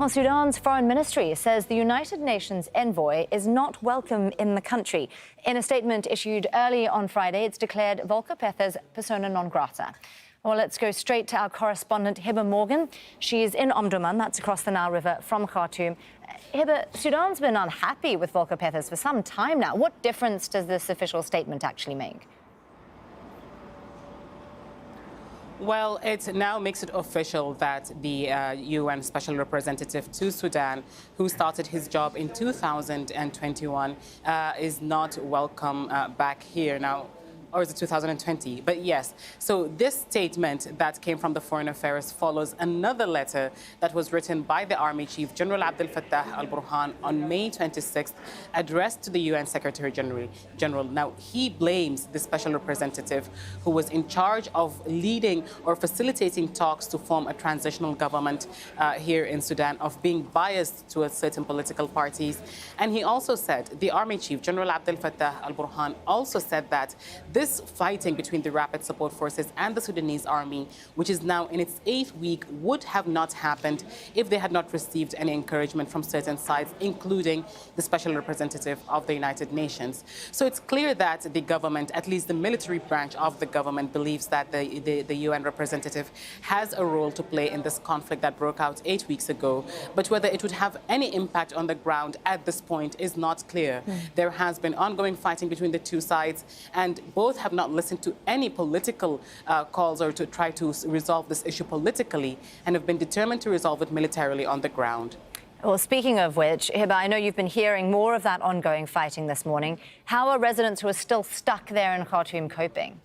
Well, Sudan's foreign ministry says the United Nations envoy is not welcome in the country. In a statement issued early on Friday, it's declared Volker Perthes persona non grata. Well, let's go straight to our correspondent, Hiba Morgan. She's in Omdurman, that's across the Nile River from Khartoum. Hiba, Sudan's been unhappy with Volker Perthes for some time now. What difference does this official statement actually make? Well, it now makes it official that the UN Special Representative to Sudan, who started his job in 2021, is not welcome back here now. Or is it 2020? But yes, so this statement that came from the Foreign Affairs follows another letter that was written by the Army Chief, General Abdel Fattah al-Burhan, on May 26th, addressed to the UN Secretary General. Now, he blames the Special Representative, who was in charge of leading or facilitating talks to form a transitional government here in Sudan, of being biased towards certain political parties. And he also said, the Army Chief, General Abdel Fattah al-Burhan, also said that this fighting between the Rapid Support Forces and the Sudanese army, which is now in its 8th week, would have not happened if they had not received any encouragement from certain sides, including the Special Representative of the United Nations. So it's clear that the government, at least the military branch of the government, believes that the UN representative has a role to play in this conflict that broke out 8 weeks ago. But whether it would have any impact on the ground at this point is not clear. There has been ongoing fighting between the two sides, and both have not listened to any political calls or to try to resolve this issue politically, and have been determined to resolve it militarily on the ground. Well, speaking of which, Hiba, I know you've been hearing more of that ongoing fighting this morning. How are residents who are still stuck there in Khartoum coping?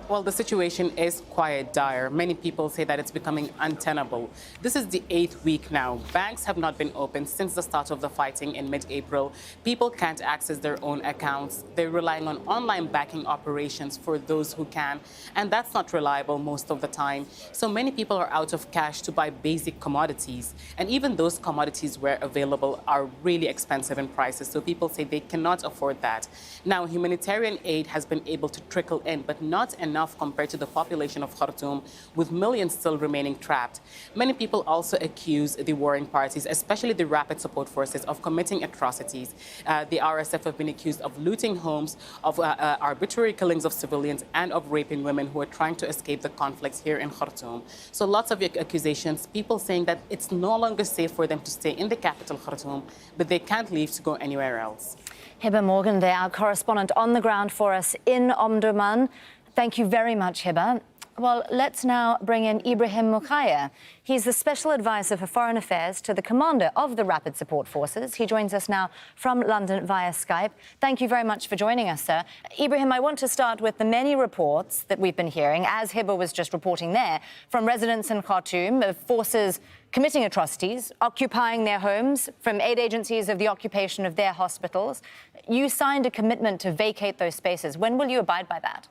Well, the situation is quite dire. Many people say that it's becoming untenable. This is the 8th week now. Banks have not been open since the start of the fighting in mid-April. People can't access their own accounts. They're relying on online banking operations for those who can, and that's not reliable most of the time. So many people are out of cash to buy basic commodities, and even those commodities where available are really expensive in prices, so people say they cannot afford that. Now, humanitarian aid has been able to trickle in, but not enough compared to the population of Khartoum, with millions still remaining trapped. Many people also accuse the warring parties, especially the Rapid Support Forces, of committing atrocities. The RSF have been accused of looting homes, of arbitrary killings of civilians, and of raping women who are trying to escape the conflicts here in Khartoum. So lots of accusations, people saying that it's no longer safe for them to stay in the capital, Khartoum, but they can't leave to go anywhere else. Hiba Morgan there, our correspondent on the ground for us in Omdurman. Thank you very much, Hiba. Well, let's now bring in Ibrahim Mukhayer. He's the Special Advisor for Foreign Affairs to the Commander of the Rapid Support Forces. He joins us now from London via Skype. Thank you very much for joining us, sir. Ibrahim, I want to start with the many reports that we've been hearing, as Hiba was just reporting there, from residents in Khartoum of forces committing atrocities, occupying their homes, from aid agencies of the occupation of their hospitals. You signed a commitment to vacate those spaces. When will you abide by that?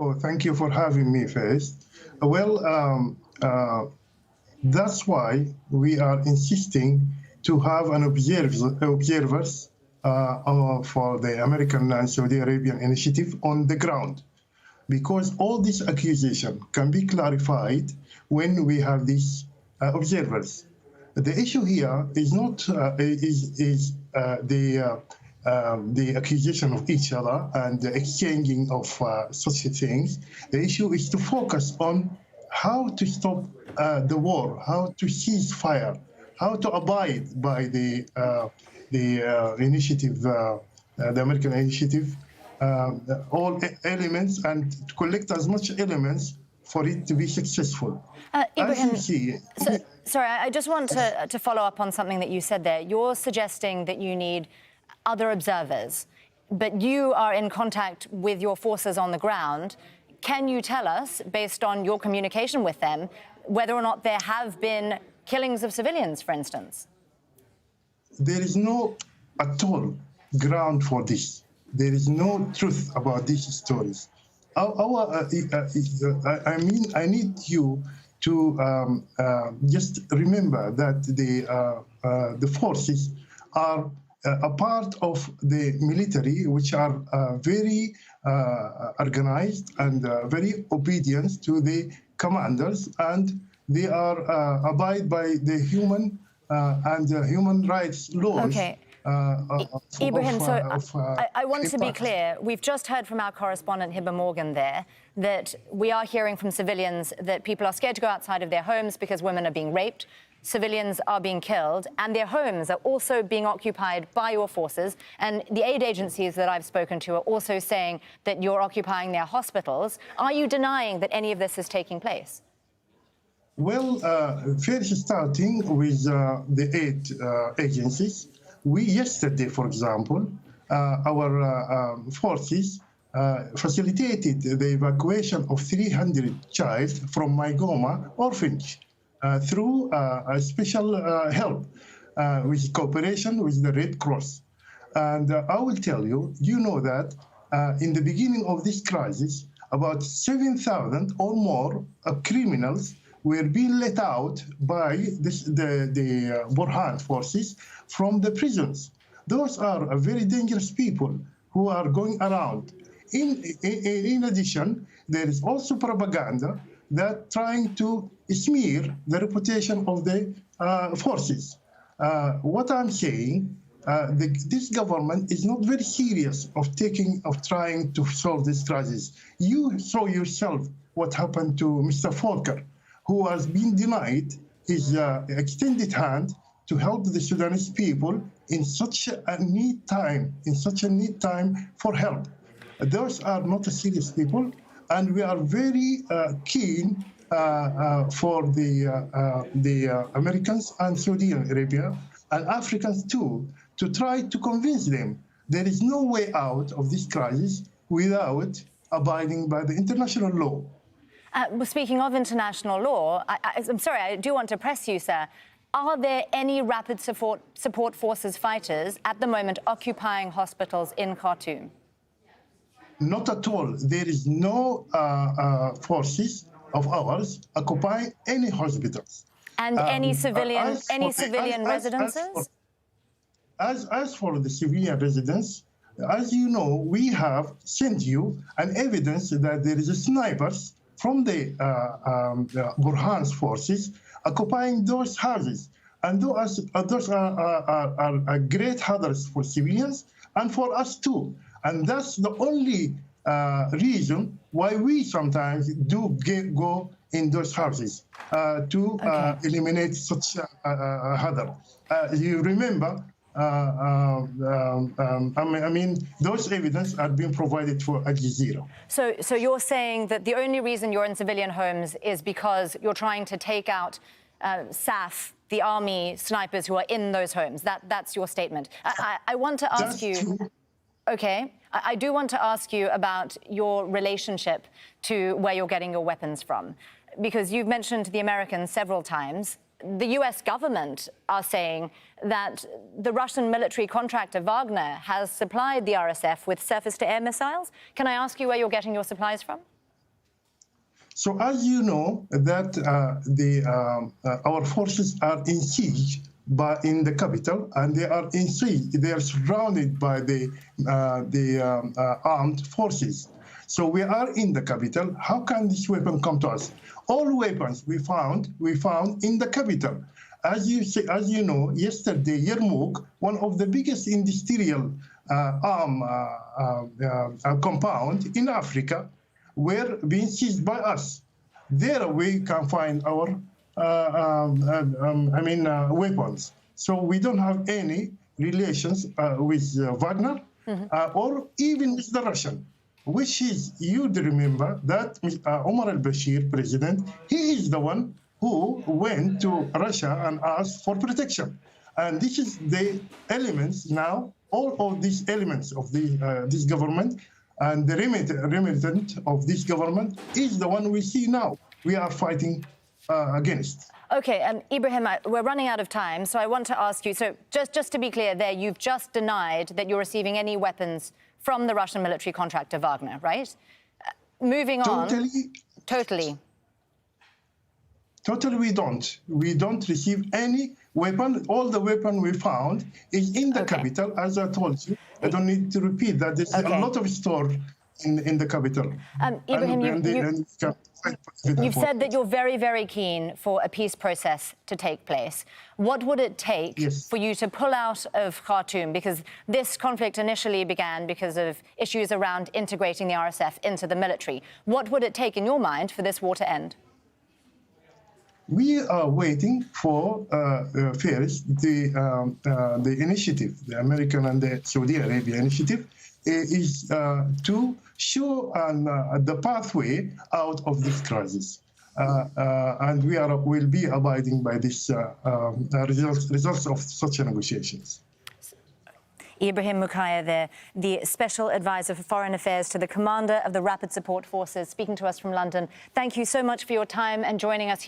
Oh, thank you for having me first. That's why we are insisting to have an observers for the American and Saudi Arabian initiative on the ground, because all these accusations can be clarified when we have these observers. The issue here is not the accusation of each other and the exchanging of such things. The issue is to focus on how to stop the war, how to cease fire, how to abide by the initiative, the American initiative, all elements, and to collect as much elements for it to be successful. Ibrahim, sorry, I just want to follow up on something that you said there. You're suggesting that you need other observers, but you are in contact with your forces on the ground. Can you tell us, based on your communication with them, whether or not there have been killings of civilians, for instance? There is no at all ground for this. There is no truth about these stories. I need you to just remember that the forces are a part of the military, which are very organized and very obedient to the commanders, and they are abide by the human and human rights laws. Okay. Ibrahim, I want to be clear. We've just heard from our correspondent, Hiba Morgan, there, that we are hearing from civilians that people are scared to go outside of their homes because women are being raped, civilians are being killed, and their homes are also being occupied by your forces. And the aid agencies that I've spoken to are also saying that you're occupying their hospitals. Are you denying that any of this is taking place? Well, first starting with the aid agencies, yesterday, for example, our forces facilitated the evacuation of 300 children from Maigoma orphanage through a special help with cooperation with the Red Cross. And I will tell you, you know that in the beginning of this crisis, about 7,000 or more criminals were being let out by the Burhan forces from the prisons. Those are very dangerous people who are going around. In addition, there is also propaganda that trying to smear the reputation of the forces. What I'm saying, this government is not very serious of trying to solve this crisis. You saw yourself what happened to Mr. Volker, who has been denied his extended hand to help the Sudanese people in such a need time, for help. Those are not serious people, and we are very keen for the Americans and Saudi Arabia and Africans too, to try to convince them there is no way out of this crisis without abiding by the international law. Speaking of international law, I'm sorry, I do want to press you, sir. Are there any rapid support forces fighters at the moment occupying hospitals in Khartoum? Not at all. There is no forces of ours occupying any hospitals. And any civilian residences? As for the civilian residents, as you know, we have sent you an evidence that there is snipers from the Burhan's forces occupying those houses. And those are great hazards for civilians and for us too. And that's the only reason why we sometimes do go in those houses to eliminate such a hazard. You remember, those evidence are being provided for Jazeera. So you're saying that the only reason you're in civilian homes is because you're trying to take out SAF, the army snipers who are in those homes. That's your statement. I want to ask you... True. Okay. I do want to ask you about your relationship to where you're getting your weapons from, because you've mentioned the Americans several times. The US government are saying that the Russian military contractor Wagner has supplied the RSF with surface-to-air missiles. Can I ask you where you're getting your supplies from? So as you know, that our forces are in siege in the capital, and they are in siege. They are surrounded by the armed forces. So we are in the capital. How can this weapon come to us? All weapons we found in the capital. As you know, yesterday, Yarmouk, one of the biggest industrial compound in Africa, were being seized by us. There we can find our weapons. So we don't have any relations with Wagner or even with the Russian, which is, you'd remember that Omar al-Bashir, president, he is the one who went to Russia and asked for protection. And this is the elements now, all of these elements of this government, and the remittance of this government is the one we see now. We are fighting against. Okay, Ibrahim, we're running out of time, so I want to ask you, so just to be clear there, you've just denied that you're receiving any weapons from the Russian military contractor Wagner, right? Moving on. Totally. Totally we don't. We don't receive any weapon. All the weapon we found is in the capital, as I told you. I don't need to repeat that. There's a lot of store in the capital. Ibrahim, You've said that you're very, very keen for a peace process to take place. What would it take for you to pull out of Khartoum? Because this conflict initially began because of issues around integrating the RSF into the military. What would it take, in your mind, for this war to end? We are waiting for first the initiative, the American and the Saudi Arabia initiative, is to show the pathway out of this crisis. And we will be abiding by this results of such negotiations. Ibrahim Mukhayer, the Special Advisor for Foreign Affairs to the Commander of the Rapid Support Forces, speaking to us from London. Thank you so much for your time and joining us here.